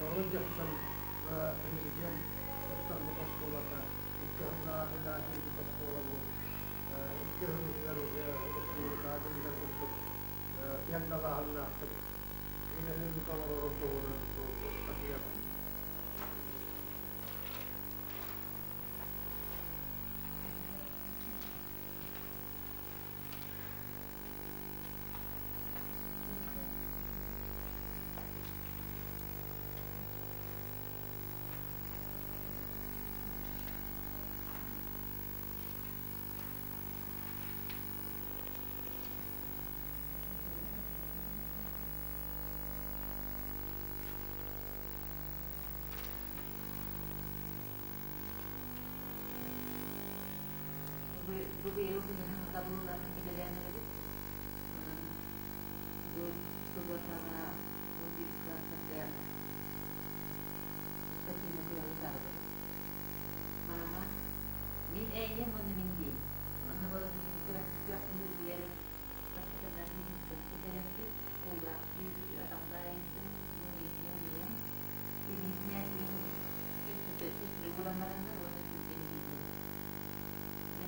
Jackson penelitian terbatas sekolah kan karena penelitian di sekolah itu kerja untuk kajian dan untuk yang nalar nak ini kalau untuk kerja. Gobyerno pinahanggamunan ng Italiano nito. Sugat na modifikan sa kaya kasi nagkakita ko. Mama, min ella mo na min din. Ano ba ang grafik ng diyan? Kasi kada din sa grafik o grafik at ang dahil sa mga yan. Ini niya yung itu regular na lang na wala yung pinili.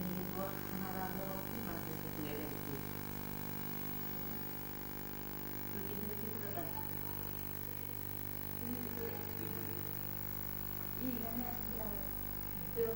Ini buat mengarang masih sesuai dengan itu. Ini begitu kata. Ini banyak yang itu.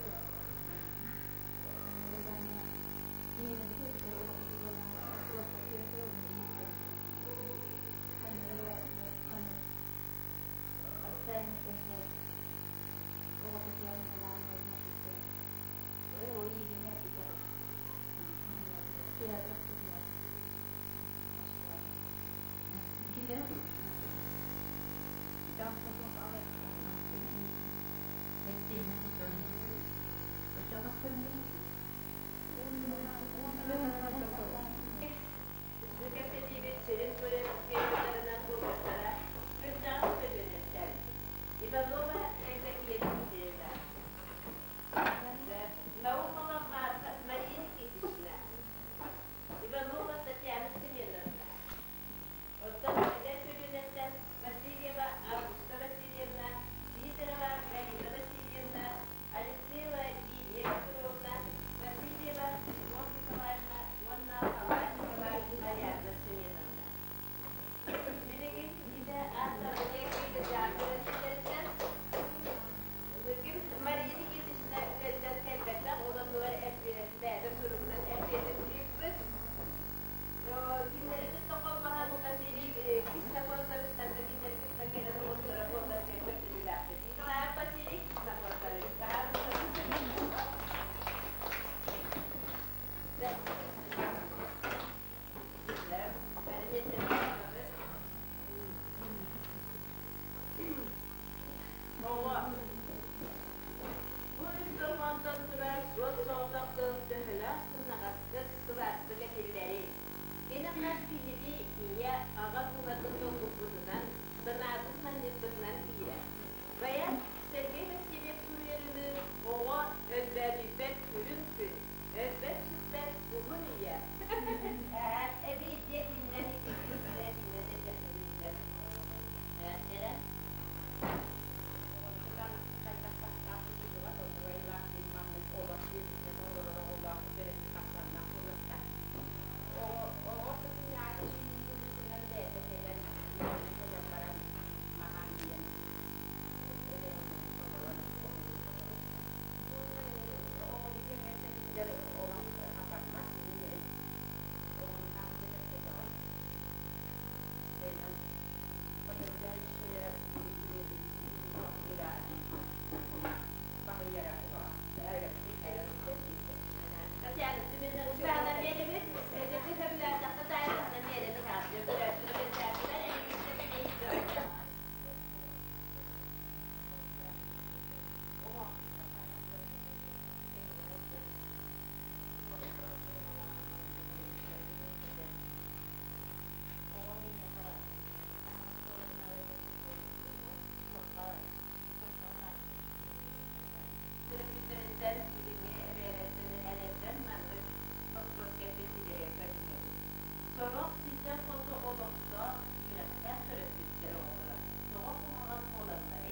Sonra sizden foto olursa, biraz ters öğrettikleri olarak, sonra bu havan olanlar.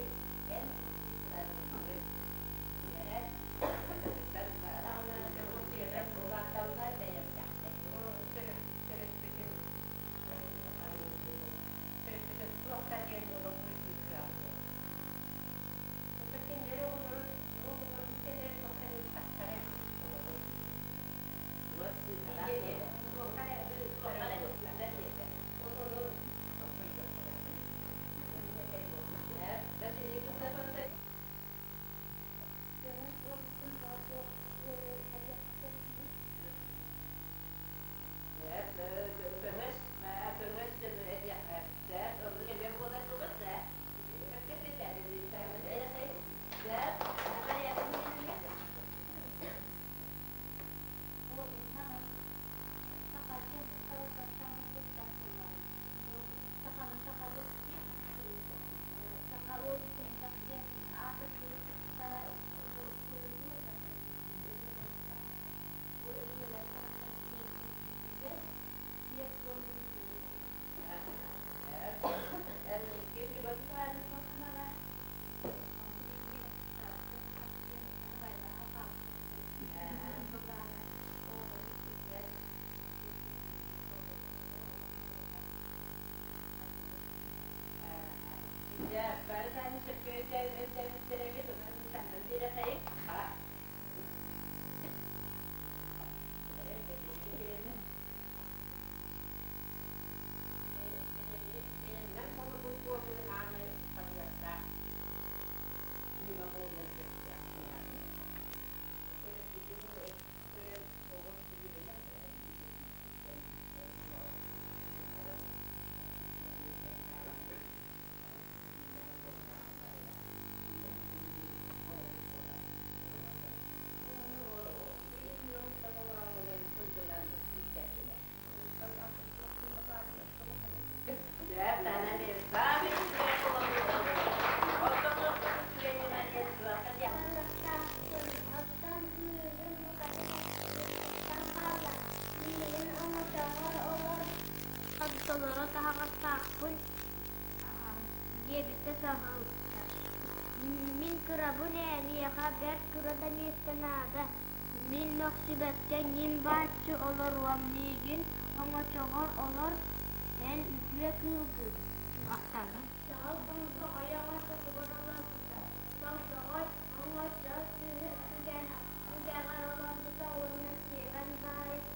Min kurabuneni haber kuradan istanada. Min noksibatken nimbatçı olur vamnigin ama çoğur olur en üfle kılgı. Aksana. Sağ konusu ayağa sakıbadalar tutar. Sağ ay anlatça sügen aralar tutar onu siren gayet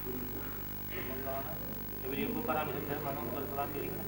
Coba para misalnya mana berselat diri kan?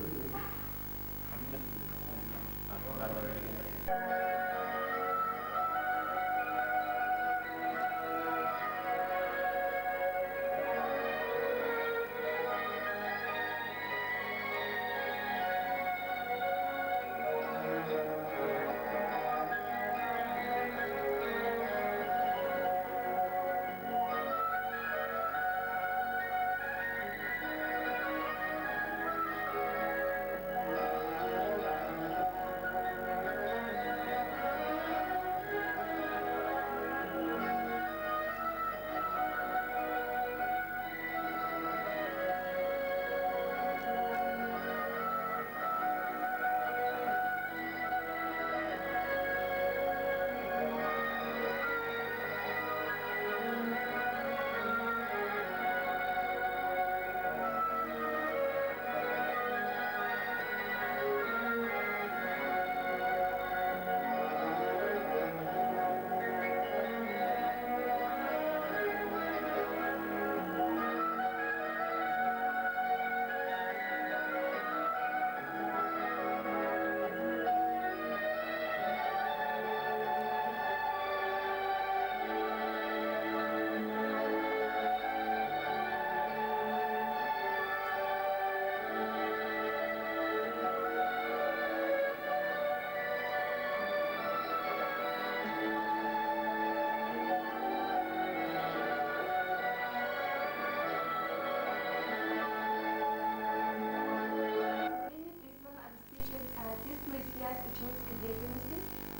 ученической деятельности,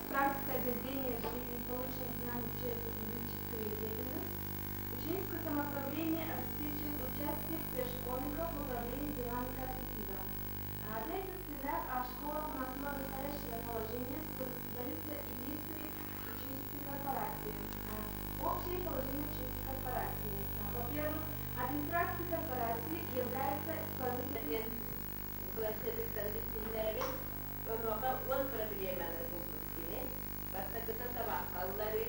практика ведения и получения знаний через юридическую деятельность, ученическое самоуправление обеспечивает участие всех школьников в управлении делами коллектива. Для этих целей школа на основе настоящего положения создаются и действует ученические корпорации. Общее положение ученической корпорации. Во-первых, администрация корпорации является исполнителем Onroka on проблеманы булдыккине, баттакыта табаккаллары,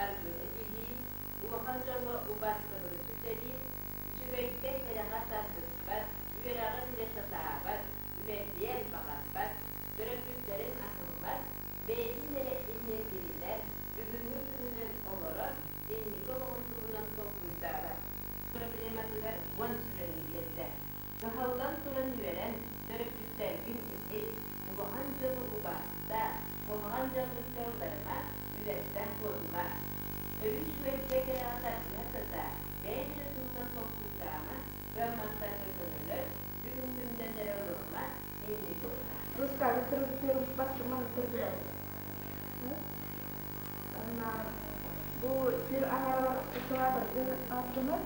аргыны иди, улахан жолго убастыры сүтели, үчүгөйдке херага тардыспат, үгерага тилесатаабат, үмердиер багатбат, көрөктүктерин ахылбат, бейдинере иннендирилер, бүгүнгү күнүнөн олорот, иннико оңтуунан толкуйдара. Проблематылар он сүрөнү келди. Гахалдан туран үерен, көрөктүктерин Улахан жолы убаста, улахан жолы көллерма, үлеттен қолма. Өлі шуетке кере атасына тата, бәйді тұлдан тоққыздама, гамматтарды көрілер, бүгін күнден әрі олырма, нейіне көрілер. Расскажи, первый бастырманы көрдірер. Бұл бір аңаралар ұшыратыр, аттымы?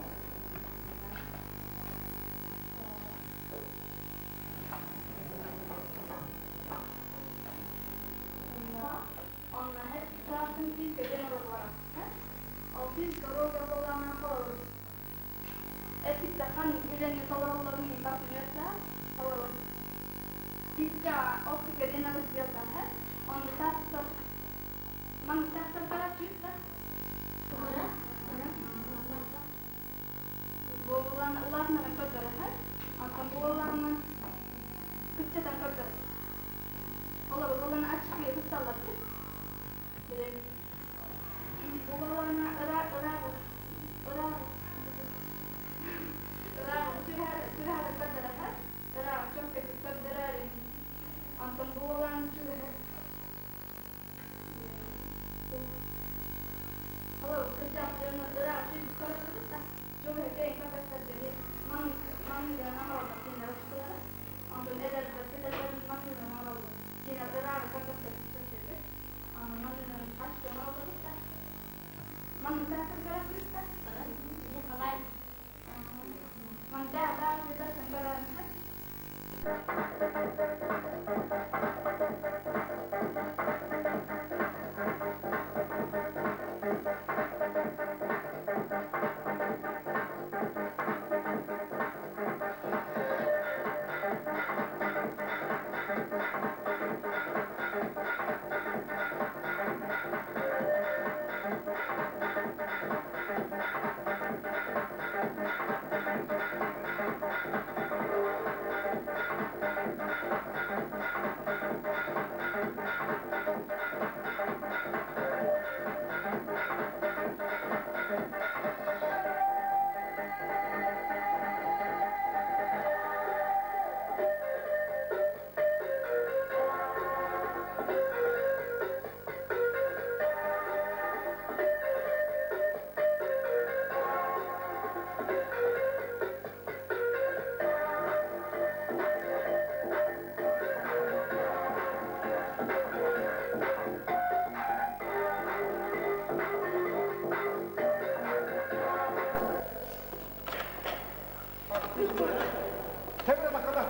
Temre bakalım.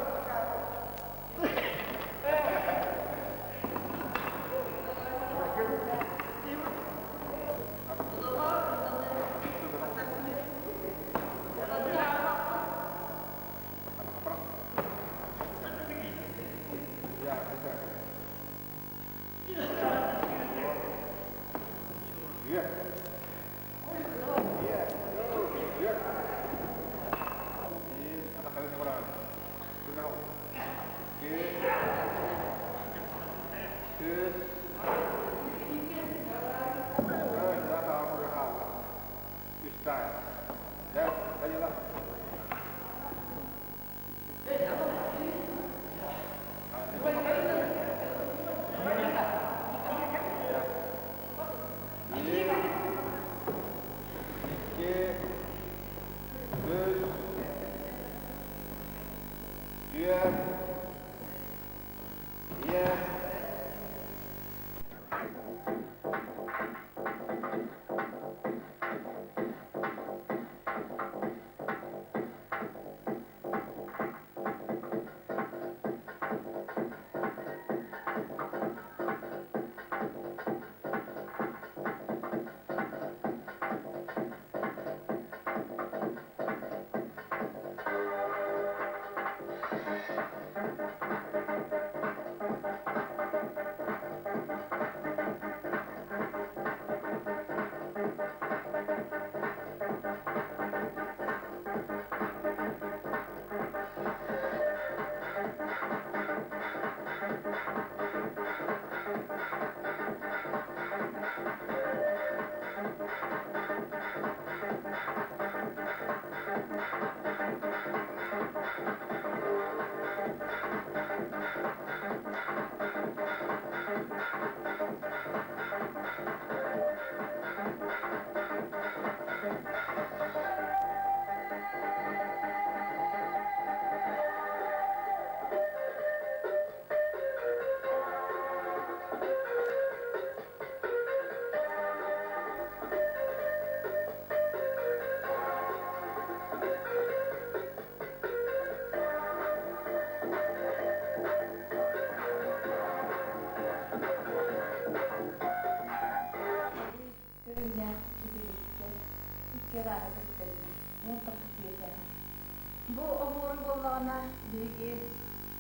Bu oburun bollarına bilgi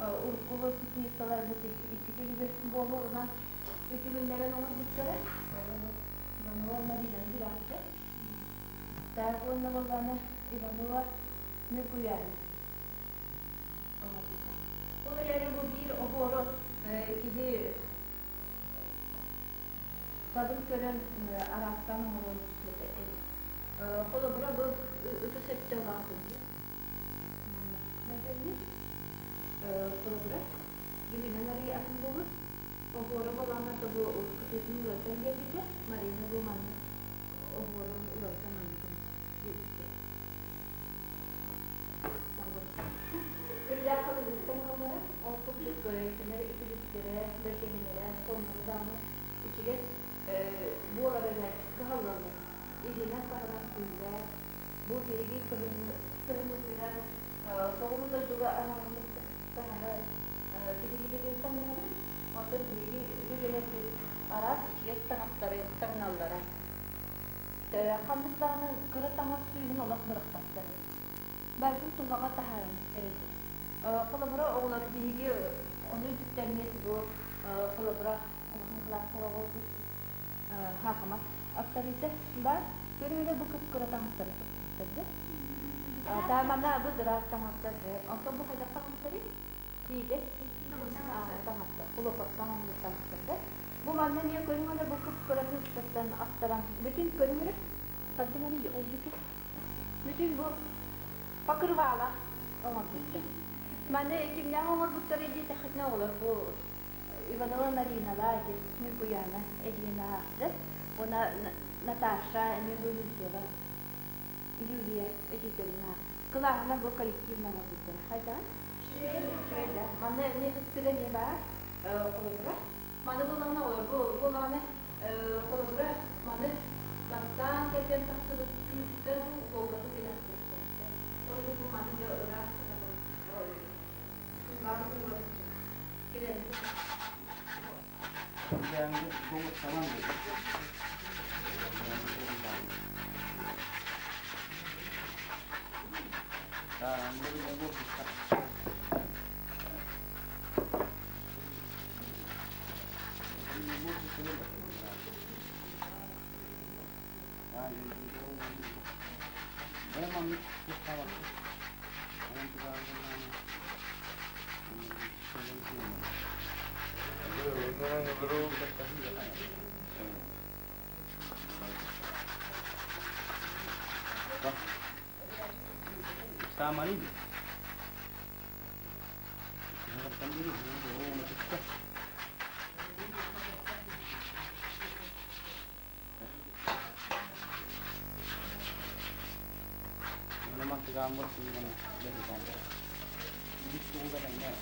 urkulu kısmıktalar iki türlü bu oburuna iki günlerin onu tutları Ivanova Mari'den bir hafta daha sonra bollarına Ivanova Nükuyarı bu yani bu bir oboru kişi kadın gören Arap'tan olmuş kolu bura bu ötesette var Neden program gimnazia akan buat obor lama tu bu ketujuh bulan jadi marina bu mana obor ulang sama gitu kerja kalau di tengah untuk juga sebenarnya itu dikira berkenaan sama dama itu guys bola ada kehaluan ini nak para kuda bu ini kemudian Soalnya juga anak-anak terhadap kita mana, atau jadi itu jenis arah dia tengah darah. Kami sekarang kerja tengah sih nolak berkata. Baik itu nggak tahan itu. Kalau berapa orang lagi onu jenis itu kalau berapa orang kelas kalau hak mas, apa itu? Bah, jadi bukan kerja tengah saja. Mana bu deras tangan saja. Atau bu ada tangan saja? Tidak. Tangan saja. Kalau tangan saja. Bu mana ni kalau mana bu kerja sesuatu aktaran. Betul kalau mana? Tadi mana dia orang itu. Betul bu. Pakar wala. Orang itu. Mana kimnya orang bu terjadi takutnya orang bu. Ivanova Marina lagi. Ni kuyana. Edwina. Ona Natasha. Ni bu Lucia. Юлия, Эдительна. Клана был коллективного выбора. Хотя? Шведа. Мане не хотели не ба. Холодра. Мане была на улице. Была на холодра. Мане. Тогда, когда я так сказала, ты волга ты пила. Yani bu tamam dedi. Sama rin. Nakakatan din. Oo, nakikita. Ano naman kagamot yung mga ganito. Gusto ko ka lang yan.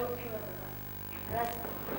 Otur.